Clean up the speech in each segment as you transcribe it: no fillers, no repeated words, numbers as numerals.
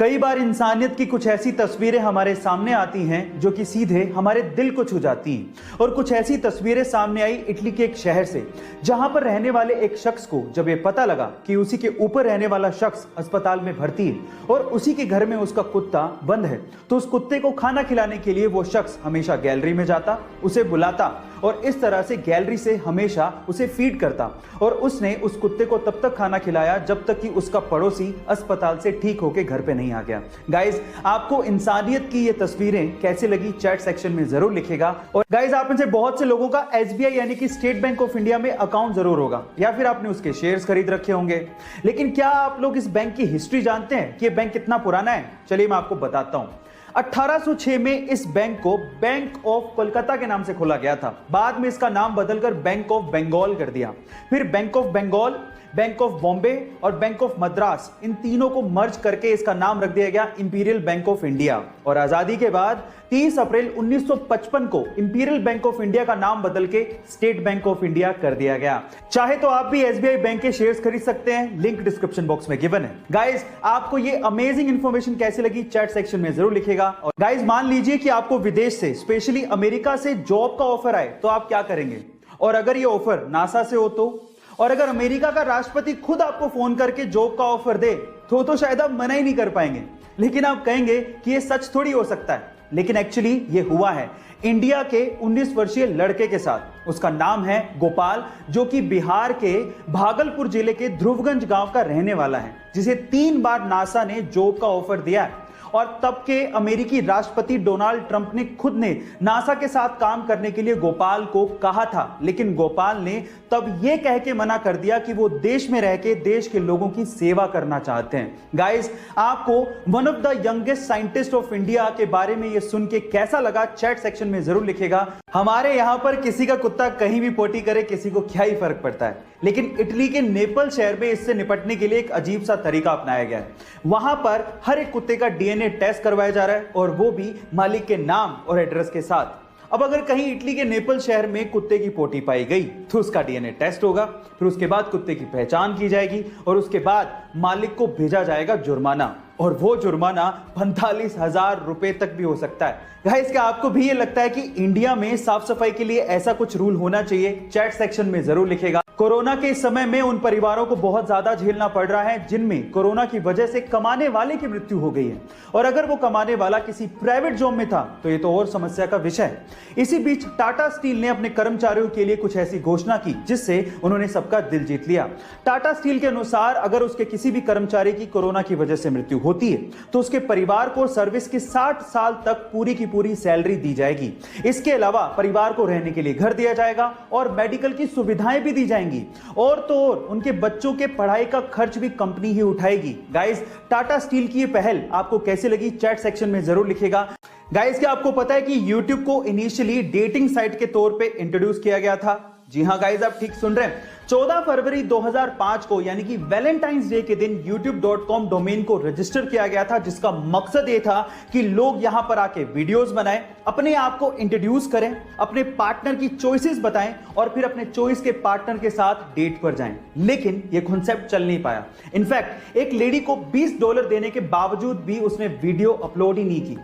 कई बार इंसानियत की कुछ ऐसी तस्वीरें हमारे सामने आती हैं जो कि सीधे हमारे दिल को छू जाती हैं। और कुछ ऐसी तस्वीरें सामने आई इटली के एक शहर से, जहां पर रहने वाले एक शख्स को जब ये पता लगा कि उसी के ऊपर रहने वाला शख्स अस्पताल में भर्ती है और उसी के घर में उसका कुत्ता बंद है, तो उस कुत्ते को खाना खिलाने के लिए वो शख्स हमेशा गैलरी में जाता, उसे बुलाता और इस तरह से गैलरी से हमेशा उसे फीड करता। और उसने उस कुत्ते को तब तक खाना खिलाया जब तक कि उसका पड़ोसी अस्पताल से ठीक होकर घर पे नहीं आ गया। गाइज, आपको इंसानियत की ये तस्वीरें कैसे लगी चैट सेक्शन में जरूर लिखेगा। और गाइज, आप में से बहुत से लोगों का SBI यानी कि स्टेट बैंक ऑफ इंडिया में अकाउंट जरूर होगा या फिर आपने उसके शेयर्स खरीद रखे होंगे, लेकिन क्या आप लोग इस बैंक की हिस्ट्री जानते हैं कि ये बैंक कितना पुराना है? चलिए मैं आपको बताता हूं। 1806 में इस बैंक को बैंक ऑफ कोलकाता के नाम से खोला गया था। बाद में इसका नाम बदलकर बैंक ऑफ बंगाल कर दिया। फिर bank of Bengal, bank of Bombay और बैंक ऑफ मद्रास, इन तीनों को मर्ज करके इसका नाम रख दिया गया इंपीरियल बैंक ऑफ इंडिया। और आजादी के बाद 30 अप्रैल 1955 को इंपीरियल बैंक ऑफ इंडिया का नाम बदल के स्टेट बैंक ऑफ इंडिया कर दिया गया। चाहे तो आप भी SBI बैंक के शेयर्स खरीद सकते हैं, लिंक डिस्क्रिप्शन बॉक्स में गिवन है। गाइस, आपको ये अमेजिंग इंफॉर्मेशन कैसे लगी चैट सेक्शन में जरूर लिखेगा। और गाइस, मान लीजिए कि आपको विदेश से, स्पेशली अमेरिका से जॉब का ऑफर आए, तो आप क्या करेंगे? और अगर ये ऑफर नासा से हो तो? और अगर अमेरिका का राष्ट्रपति खुद आपको फोन करके जॉब का ऑफर दे तो शायद आप मना ही नहीं कर पाएंगे, लेकिन आप कहेंगे कि ये सच थोड़ी हो सकता है। लेकिन एक्चुअली ये हुआ है इंडिया के 19 वर्षीय लड़के के साथ। उसका नाम है गोपाल, जो कि बिहार के भागलपुर जिले के ध्रुवगंज गांव का रहने वाला है, जिसे 3 बार नासा ने जॉब का ऑफर दिया है। और तब के अमेरिकी राष्ट्रपति डोनाल्ड ट्रंप ने खुद ने नासा के साथ काम करने के लिए गोपाल को कहा था, लेकिन गोपाल ने तब यह कह के मना कर दिया कि वो देश में रह के देश के लोगों की सेवा करना चाहते हैं। गाइस, आपको one of the youngest scientist of India के बारे में ये सुन के कैसा लगा चैट सेक्शन में जरूर लिखेगा। हमारे यहां पर किसी का कुत्ता कहीं भी पोटी करे, किसी को क्या ही फर्क पड़ता है, लेकिन इटली के नेपल शहर में इससे निपटने के लिए एक अजीब सा तरीका अपनाया गया है। वहां पर हर एक कुत्ते का DNA टेस्ट करवाया जा रहा है, और वो भी मालिक के नाम और एड्रेस के साथ। अब अगर कहीं इटली के नेपल शहर में कुत्ते की पोटी पाई गई तो उसका DNA टेस्ट होगा, फिर उसके बाद कुत्ते की पहचान की जाएगी और उसके बाद मालिक को भेजा जाएगा जुर्माना, और वो जुर्माना 45,000 रुपए तक भी हो सकता है। गाइस, क्या आपको भी ये लगता है कि इंडिया में साफ सफाई के लिए ऐसा कुछ रूल होना चाहिए? चैट सेक्शन में जरूर लिखेगा। कोरोना के इस समय में उन परिवारों को बहुत ज्यादा झेलना पड़ रहा है जिनमें कोरोना की वजह से कमाने वाले की मृत्यु हो गई है, और अगर वो कमाने वाला किसी प्राइवेट जॉब में था तो ये तो और समस्या का विषय है। इसी बीच टाटा स्टील ने अपने कर्मचारियों के लिए कुछ ऐसी घोषणा की जिससे उन्होंने सबका दिल जीत लिया। टाटा स्टील के अनुसार अगर उसके किसी भी कर्मचारी की कोरोना की वजह से मृत्यु होती है तो उसके परिवार को सर्विस के 60 साल तक पूरी की पूरी सैलरी दी जाएगी। इसके अलावा परिवार को रहने के लिए घर दिया जाएगा और मेडिकल की सुविधाएं भी दी जाएंगी, और तो और उनके बच्चों के पढ़ाई का खर्च भी कंपनी ही उठाएगी। गाइस, टाटा स्टील की ये पहल आपको कैसे लगी चैट सेक्शन में जरूर लिखेगा। गाइस, क्या आपको पता है कि YouTube को इनिशियली डेटिंग साइट के तौर पे इंट्रोड्यूस किया गया था? जी हां गाइस, आप ठीक सुन रहे हैं। 14 फरवरी 2005 को यानी कि वैलेंटाइंस डे के दिन youtube.com डोमेन को रजिस्टर किया गया था, जिसका मकसद ये था कि लोग यहां पर आके वीडियोस बनाएं, अपने आप को इंट्रोड्यूस करें, अपने पार्टनर की चॉइसेस बताएं और फिर अपने चॉइस के पार्टनर के साथ डेट पर जाएं। लेकिन ये कॉन्सेप्ट चल नहीं पाया। इनफैक्ट एक लेडी को $20 देने के बावजूद भी उसने वीडियो अपलोड ही नहीं की।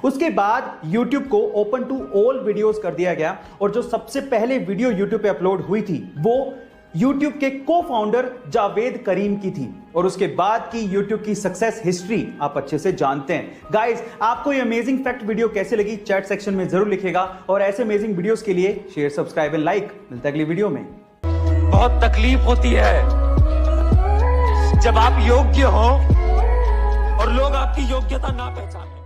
उसके बाद YouTube को ओपन टू ऑल वीडियोस कर दिया गया, और जो सबसे पहले वीडियो YouTube पे अपलोड हुई थी वो YouTube के को-फाउंडर जावेद करीम की थी। और उसके बाद की YouTube की सक्सेस हिस्ट्री आप अच्छे से जानते हैं। गाइस, आपको ये अमेजिंग फैक्ट वीडियो कैसे लगी चैट सेक्शन में जरूर लिखेगा, और ऐसे अमेजिंग वीडियोस के लिए शेयर, सब्सक्राइब एंड लाइक। मिलता है अगली वीडियो में। बहुत तकलीफ होती है जब आप योग्य हो और लोग आपकी योग्यता ना पहचाने।